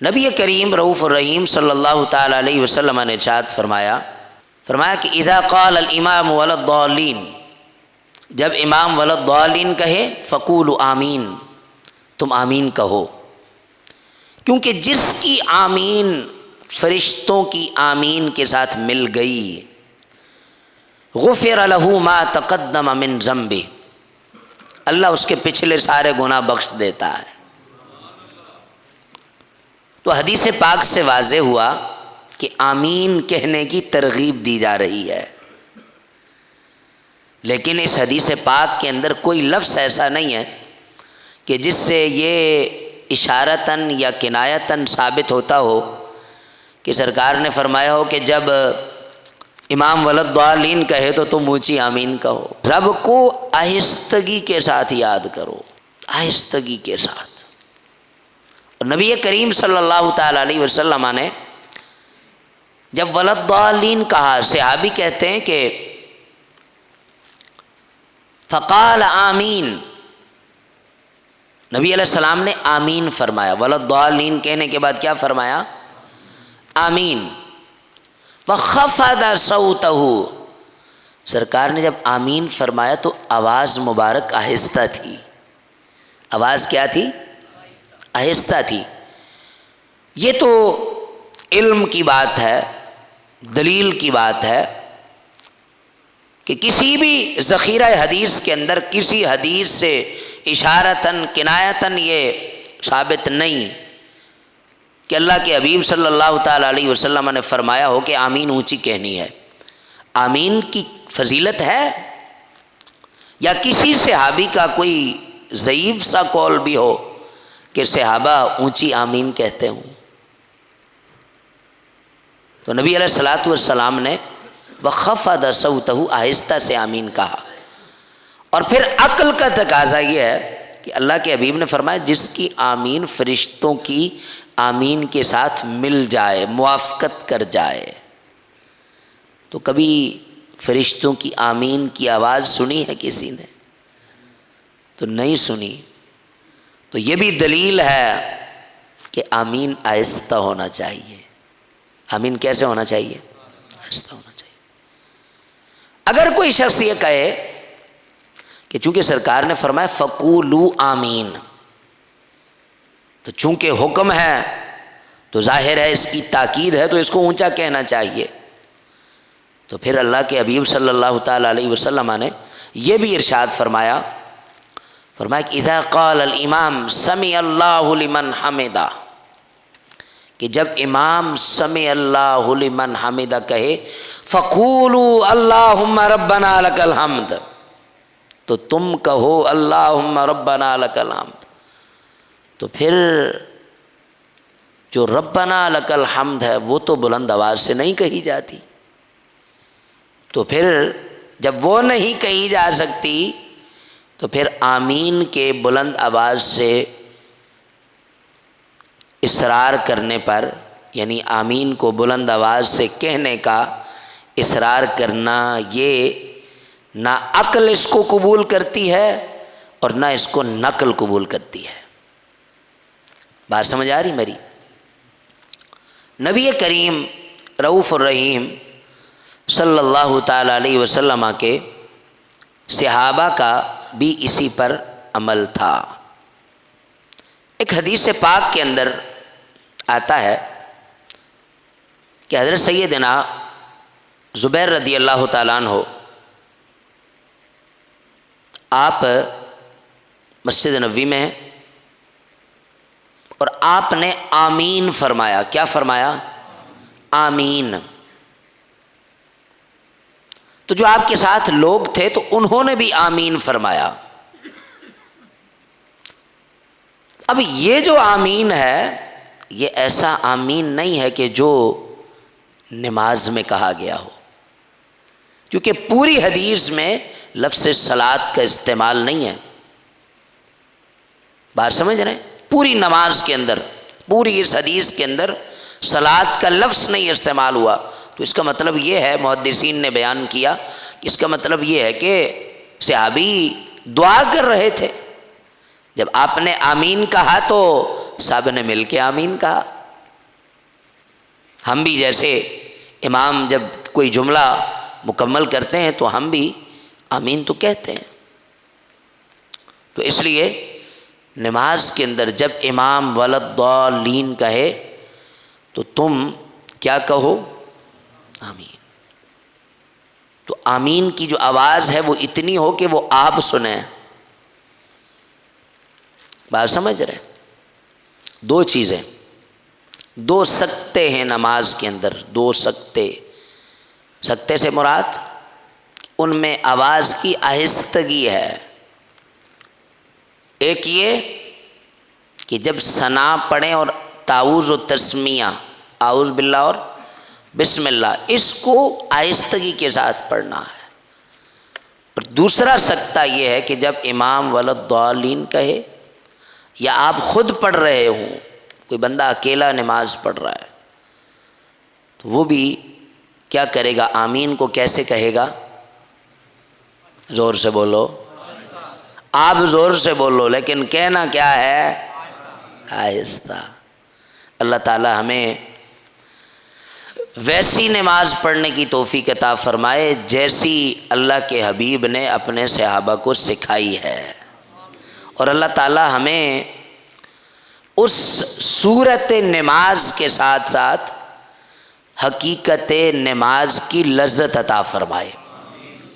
نبی کریم رؤوف الرحیم صلی اللہ تعالیٰ علیہ وسلم نے ارشاد فرمایا کہ اذا قال الامام ولا الضالین، جب امام ولا الضالین کہے فقولوا آمین، تم آمین کہو، کیونکہ جس کی آمین فرشتوں کی آمین کے ساتھ مل گئی غفر له ما تقدم من ذنبہ، اللہ اس کے پچھلے سارے گناہ بخش دیتا ہے۔ تو حدیث پاک سے واضح ہوا کہ آمین کہنے کی ترغیب دی جا رہی ہے، لیکن اس حدیث پاک کے اندر کوئی لفظ ایسا نہیں ہے کہ جس سے یہ اشارتاً یا کنایتاً ثابت ہوتا ہو کہ سرکار نے فرمایا ہو کہ جب امام ولا الضالین کہے تو تم اونچی آمین کہو۔ رب کو آہستگی کے ساتھ یاد کرو، آہستگی کے ساتھ۔ اور نبی کریم صلی اللہ تعالیٰ علیہ وسلم نے جب ولا الضالین کہا، صحابی کہتے ہیں کہ فقال آمین، نبی علیہ السلام نے آمین فرمایا، ولا الضالین کہنے کے بعد کیا فرمایا؟ آمین۔ وخفض صوتہ، سرکار نے جب آمین فرمایا تو آواز مبارک آہستہ تھی۔ آواز کیا تھی؟ آہستہ تھی۔ یہ تو علم کی بات ہے، دلیل کی بات ہے کہ کسی بھی ذخیرہ حدیث کے اندر کسی حدیث سے اشارتاً کنایتاً یہ ثابت نہیں کہ اللہ کے حبیب صلی اللہ تعالیٰ علیہ وسلم نے فرمایا ہو کہ آمین اونچی کہنی ہے۔ آمین کی فضیلت ہے، یا کسی صحابی کا کوئی ضعیف سا قول بھی ہو کہ صحابہ اونچی آمین کہتے ہوں؟ تو نبی علیہ الصلاۃ والسلام نے وخفض صوتہ، آہستہ سے آمین کہا۔ اور پھر عقل کا تقاضا یہ ہے کہ اللہ کے حبیب نے فرمایا جس کی آمین فرشتوں کی آمین کے ساتھ مل جائے، موافقت کر جائے۔ تو کبھی فرشتوں کی آمین کی آواز سنی ہے کسی نے؟ تو نہیں سنی۔ تو یہ بھی دلیل ہے کہ آمین آہستہ ہونا چاہیے۔ آمین کیسے ہونا چاہیے؟ آہستہ ہونا چاہیے۔ اگر کوئی شخص یہ کہے کہ چونکہ سرکار نے فرمایا فقولوا آمین، تو چونکہ حکم ہے تو ظاہر ہے اس کی تاکید ہے تو اس کو اونچا کہنا چاہیے، تو پھر اللہ کے حبیب صلی اللہ تعالیٰ علیہ وسلم نے یہ بھی ارشاد فرمایا کہ اذا قال الامام سمع اللہ لمن حمدہ، کہ جب امام سمع اللہ لمن حمدہ کہے فقولوا اللہم ربنا لک الحمد، تو تم کہو اللہم ربنا لک الحمد۔ تو پھر جو ربنا لک الحمد ہے وہ تو بلند آواز سے نہیں کہی جاتی، تو پھر جب وہ نہیں کہی جا سکتی تو پھر آمین کے بلند آواز سے اصرار کرنے پر، یعنی آمین کو بلند آواز سے کہنے کا اصرار کرنا، یہ نہ عقل اس کو قبول کرتی ہے اور نہ اس کو نقل قبول کرتی ہے۔ بات سمجھ آ رہی میری؟ نبی کریم رؤوف الرحیم صلی اللہ تعالیٰ علیہ وسلم کے صحابہ کا بھی اسی پر عمل تھا۔ ایک حدیث پاک کے اندر آتا ہے کہ حضرت سیدنا زبیر رضی اللہ تعالیٰ عنہ، آپ مسجد نبوی میں ہیں اور آپ نے آمین فرمایا۔ کیا فرمایا؟ آمین۔ تو جو آپ کے ساتھ لوگ تھے تو انہوں نے بھی آمین فرمایا۔ اب یہ جو آمین ہے یہ ایسا آمین نہیں ہے کہ جو نماز میں کہا گیا ہو، کیونکہ پوری حدیث میں لفظ صلاۃ کا استعمال نہیں ہے۔ بات سمجھ رہے ہیں؟ پوری نماز کے اندر، پوری اس حدیث کے اندر صلاۃ کا لفظ نہیں استعمال ہوا۔ تو اس کا مطلب یہ ہے، محدثین نے بیان کیا کہ اس کا مطلب یہ ہے کہ صحابی دعا کر رہے تھے، جب آپ نے آمین کہا تو سب نے مل کے آمین کہا۔ ہم بھی جیسے امام جب کوئی جملہ مکمل کرتے ہیں تو ہم بھی آمین تو کہتے ہیں. تو اس لیے نماز کے اندر جب امام ولضالین کہے تو تم کیا کہو؟ آمین. تو آمین کی جو آواز ہے وہ اتنی ہو کہ وہ آپ سنیں. بات سمجھ رہے؟ دو چیزیں، دو سکتے ہیں نماز کے اندر، دو سکتے. سکتے سے مراد ان میں آواز کی آہستگی ہے. ایک یہ کہ جب ثنا پڑھیں اور تعوذ و تسمیہ، اعوذ باللہ اور بسم اللہ، اس کو آہستگی کے ساتھ پڑھنا ہے. اور دوسرا سکتہ یہ ہے کہ جب امام ولضالین کہے یا آپ خود پڑھ رہے ہوں، کوئی بندہ اکیلا نماز پڑھ رہا ہے تو وہ بھی کیا کرے گا؟ آمین کو کیسے کہے گا؟ زور سے بولو. آپ زور سے بولو لیکن کہنا کیا ہے؟ آہستہ. اللہ تعالی ہمیں ویسی نماز پڑھنے کی توفیق عطا فرمائے جیسی اللہ کے حبیب نے اپنے صحابہ کو سکھائی ہے. اور اللہ تعالی ہمیں اس صورت نماز کے ساتھ ساتھ حقیقت نماز کی لذت عطا فرمائے.